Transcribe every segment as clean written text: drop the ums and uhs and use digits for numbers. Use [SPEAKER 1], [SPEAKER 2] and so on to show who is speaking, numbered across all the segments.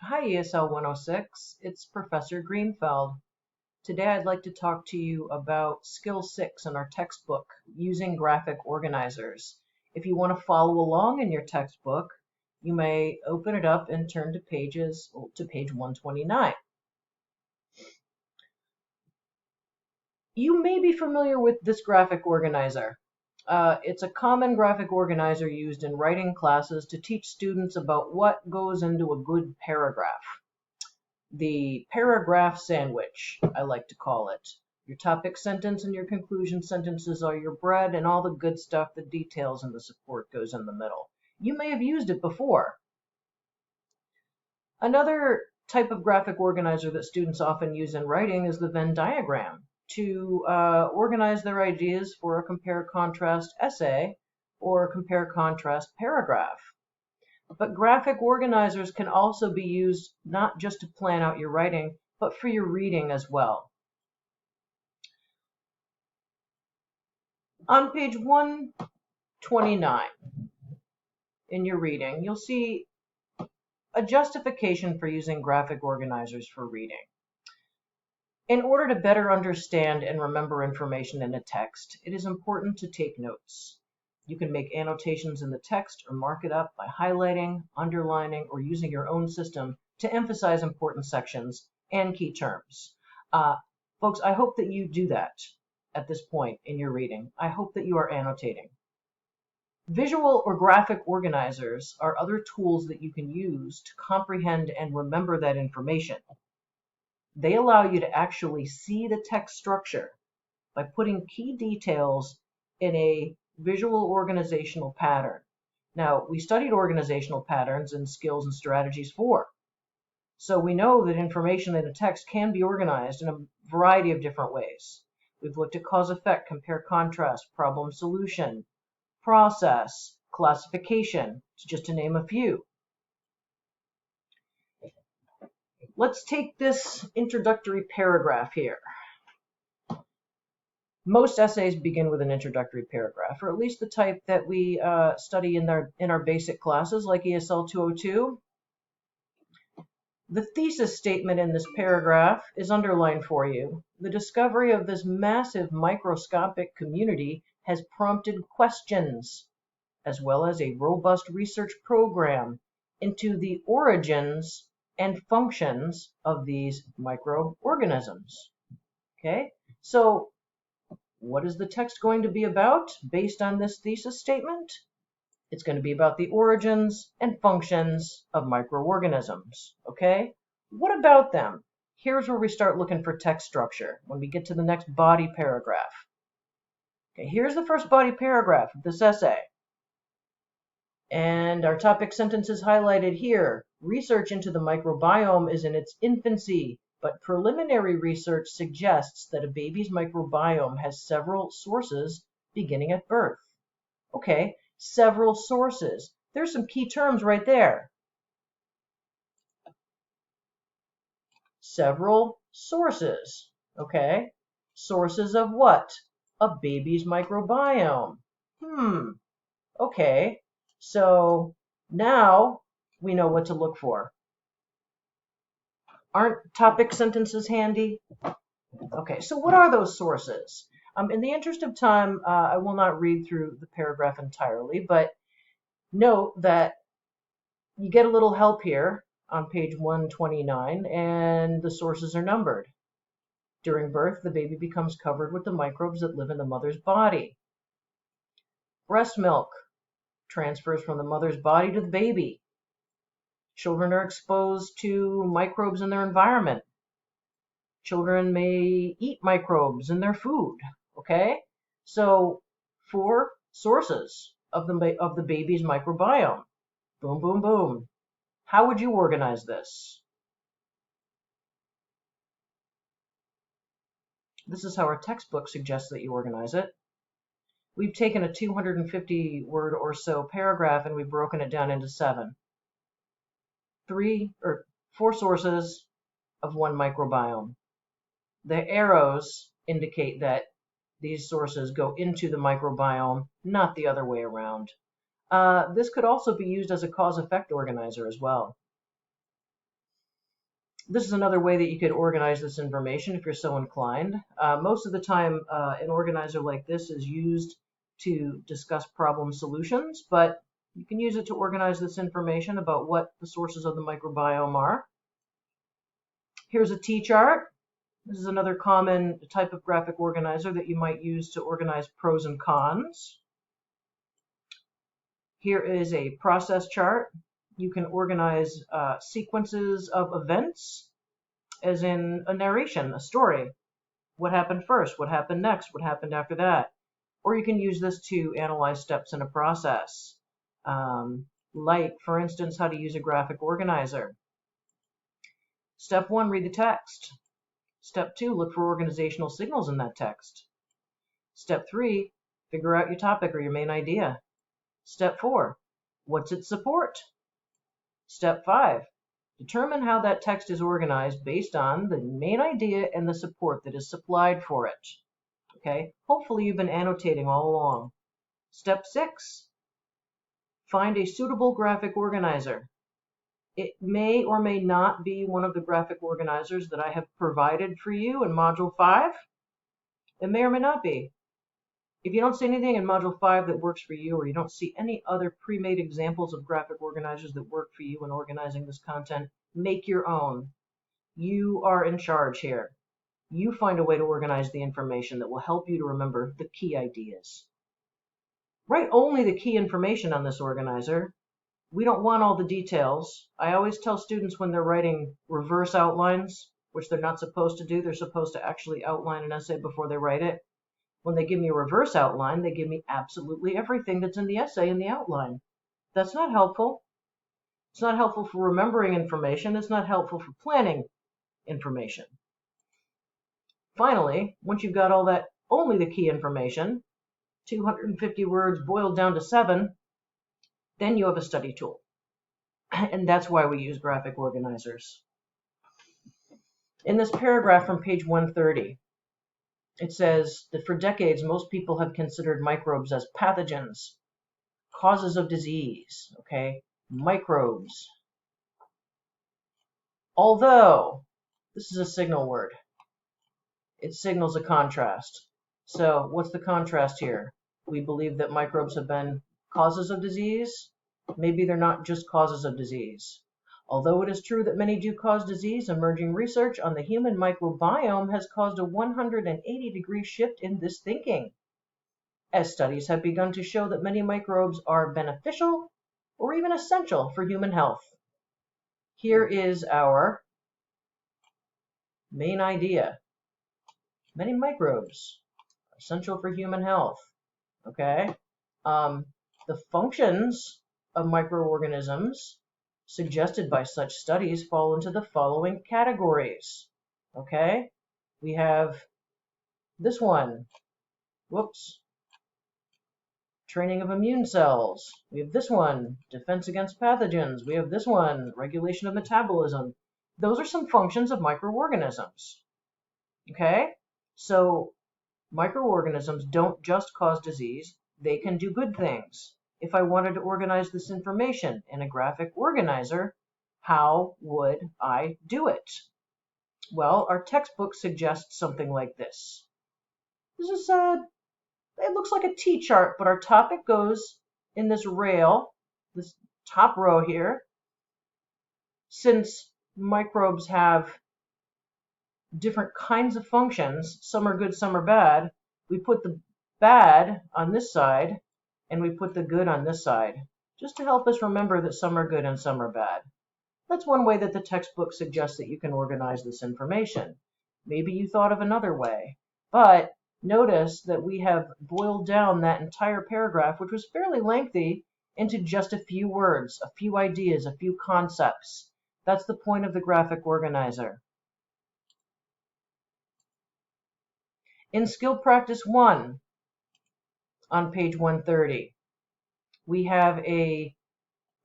[SPEAKER 1] Hi ESL 106, it's Professor Greenfeld. Today I'd like to talk to you about Skill 6 in our textbook, using graphic organizers. If you want to follow along in your textbook, you may open it up and turn to page 129. You may be familiar with this graphic organizer. It's a common graphic organizer used in writing classes to teach students about what goes into a good paragraph. The paragraph sandwich, I like to call it. Your topic sentence and your conclusion sentences are your bread, and all the good stuff, the details and the support goes in the middle. You may have used it before. Another type of graphic organizer that students often use in writing is the Venn diagram to organize their ideas for a compare-contrast essay or a compare-contrast paragraph. But graphic organizers can also be used not just to plan out your writing, but for your reading as well. On page 129 in your reading, you'll see a justification for using graphic organizers for reading. In order to better understand and remember information in a text, it is important to take notes. You can make annotations in the text or mark it up by highlighting, underlining, or using your own system to emphasize important sections and key terms. Folks, I hope that you do that at this point in your reading. I hope that you are annotating. Visual or graphic organizers are other tools that you can use to comprehend and remember that information. They allow you to actually see the text structure by putting key details in a visual organizational pattern. Now, we studied organizational patterns in Skills and Strategies 4. So we know that information in a text can be organized in a variety of different ways. We've looked at cause effect, compare contrast, problem solution, process, classification, just to name a few. Let's take this introductory paragraph here. Most essays begin with an introductory paragraph, or at least the type that we study in our basic classes like ESL 202. The thesis statement in this paragraph is underlined for you. The discovery of this massive microscopic community has prompted questions, as well as a robust research program into the origins and functions of these microorganisms. Okay, so what is the text going to be about based on this thesis statement? It's going to be about the origins and functions of microorganisms. Okay? What about them? Here's where we start looking for text structure when we get to the next body paragraph. Okay, here's the first body paragraph of this essay. And our topic sentence is highlighted here. Research into the microbiome is in its infancy, but preliminary research suggests that a baby's microbiome has several sources beginning at birth. Okay, several sources. There's some key terms right there. Several sources. Okay, sources of what? A baby's microbiome. Okay, so now we know what to look for. Aren't topic sentences handy? Okay, so what are those sources? In the interest of time, I will not read through the paragraph entirely, but note that you get a little help here on page 129, and the sources are numbered. During birth, the baby becomes covered with the microbes that live in the mother's body. Breast milk transfers from the mother's body to the baby. Children are exposed to microbes in their environment. Children may eat microbes in their food. Okay, so 4 sources of the baby's microbiome. Boom, boom, boom. How would you organize this? This is how our textbook suggests that you organize it. We've taken a 250 word or so paragraph and we've broken it down into 7. 4 sources of 1 microbiome. The arrows indicate that these sources go into the microbiome, not the other way around. This could also be used as a cause-effect organizer as well. This is another way that you could organize this information if you're so inclined. Most of the time, an organizer like this is used to discuss problem solutions, but you can use it to organize this information about what the sources of the microbiome are. Here's a T-chart. This is another common type of graphic organizer that you might use to organize pros and cons. Here is a process chart. You can organize sequences of events, as in a narration, a story. What happened first? What happened next? What happened after that? Or you can use this to analyze steps in a process. Like, for instance, how to use a graphic organizer. Step 1, read the text. Step 2, look for organizational signals in that text. Step 3, figure out your topic or your main idea. Step 4, what's its support? Step 5, determine how that text is organized based on the main idea and the support that is supplied for it. Okay, hopefully you've been annotating all along. Step 6, find a suitable graphic organizer. It may or may not be one of the graphic organizers that I have provided for you in Module 5. It may or may not be. If you don't see anything in Module 5 that works for you, or you don't see any other pre-made examples of graphic organizers that work for you in organizing this content, make your own. You are in charge here. You find a way to organize the information that will help you to remember the key ideas. Write only the key information on this organizer. We don't want all the details. I always tell students when they're writing reverse outlines, which they're not supposed to do, they're supposed to actually outline an essay before they write it. When they give me a reverse outline, they give me absolutely everything that's in the essay in the outline. That's not helpful. It's not helpful for remembering information. It's not helpful for planning information. Finally, once you've got all that, only the key information, 250 words boiled down to 7, then you have a study tool. And that's why we use graphic organizers. In this paragraph from page 130, it says that for decades, most people have considered microbes as pathogens, causes of disease, okay? Microbes. Although, this is a signal word. It signals a contrast. So what's the contrast here? We believe that microbes have been causes of disease. Maybe they're not just causes of disease. Although it is true that many do cause disease, emerging research on the human microbiome has caused a 180-degree shift in this thinking, as studies have begun to show that many microbes are beneficial or even essential for human health. Here is our main idea. Many microbes are essential for human health. Okay? The functions of microorganisms suggested by such studies fall into the following categories. Okay? We have this one. Whoops. Training of immune cells. We have this one. Defense against pathogens. We have this one. Regulation of metabolism. Those are some functions of microorganisms. Okay? So microorganisms don't just cause disease. They can do good things. If I wanted to organize this information in a graphic organizer, how would I do it? Well, our textbook suggests something like this. This is it looks like a T-chart, but our topic goes in this rail, this top row here. Since microbes have different kinds of functions, some are good, some are bad, we put the bad on this side and we put the good on this side, just to help us remember that some are good and some are bad. That's one way that the textbook suggests that you can organize this information. Maybe you thought of another way, but notice that we have boiled down that entire paragraph, which was fairly lengthy, into just a few words, a few ideas, a few concepts. That's the point of the graphic organizer. In skill practice 1, on page 130, we have an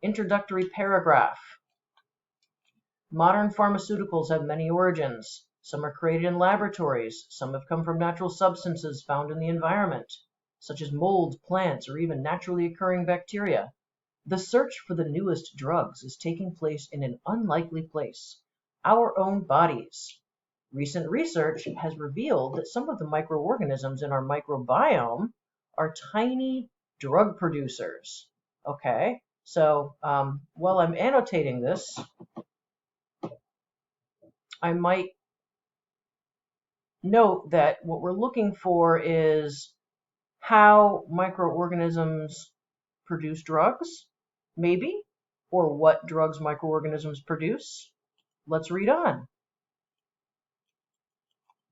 [SPEAKER 1] introductory paragraph. Modern pharmaceuticals have many origins. Some are created in laboratories. Some have come from natural substances found in the environment, such as mold, plants, or even naturally occurring bacteria. The search for the newest drugs is taking place in an unlikely place, our own bodies. Recent research has revealed that some of the microorganisms in our microbiome are tiny drug producers. Okay, so while I'm annotating this, I might note that what we're looking for is how microorganisms produce drugs, maybe, or what drugs microorganisms produce. Let's read on.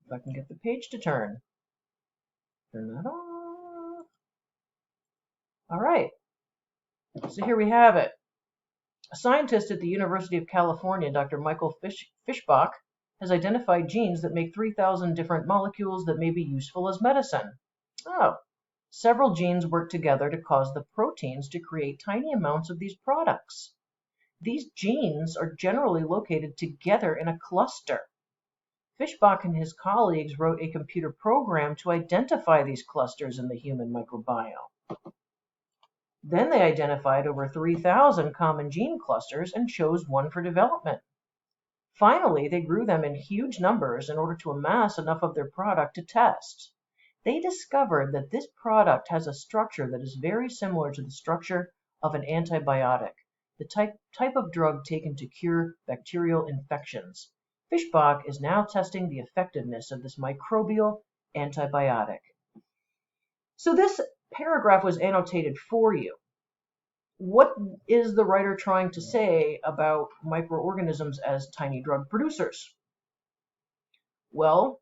[SPEAKER 1] If I can get the page to turn. Turn that off. All right. So here we have it. A scientist at the University of California, Dr. Michael Fischbach, has identified genes that make 3,000 different molecules that may be useful as medicine. Oh, several genes work together to cause the proteins to create tiny amounts of these products. These genes are generally located together in a cluster. Fischbach and his colleagues wrote a computer program to identify these clusters in the human microbiome. Then they identified over 3,000 common gene clusters and chose one for development. Finally, they grew them in huge numbers in order to amass enough of their product to test. They discovered that this product has a structure that is very similar to the structure of an antibiotic, the type of drug taken to cure bacterial infections. Fischbach is now testing the effectiveness of this microbial antibiotic. So this paragraph was annotated for you. What is the writer trying to say about microorganisms as tiny drug producers? Well,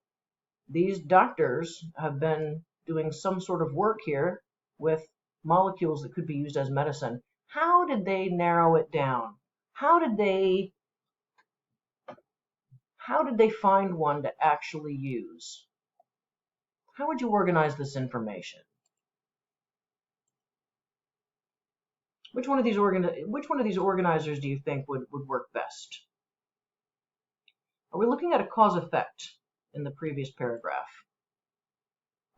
[SPEAKER 1] these doctors have been doing some sort of work here with molecules that could be used as medicine. How did they narrow it down? How did they find one to actually use? How would you organize this information? Which one of these organizers do you think would work best? Are we looking at a cause-effect in the previous paragraph?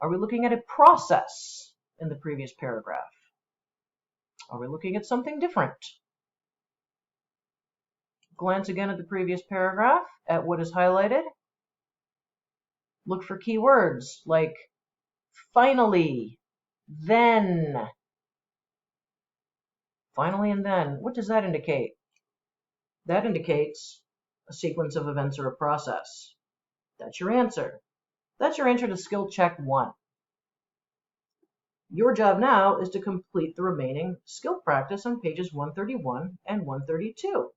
[SPEAKER 1] Are we looking at a process in the previous paragraph? Are we looking at something different? Glance again at the previous paragraph, at what is highlighted. Look for keywords like finally, then. Finally and then. What does that indicate? That indicates a sequence of events or a process. That's your answer. That's your answer to skill check 1. Your job now is to complete the remaining skill practice on pages 131 and 132.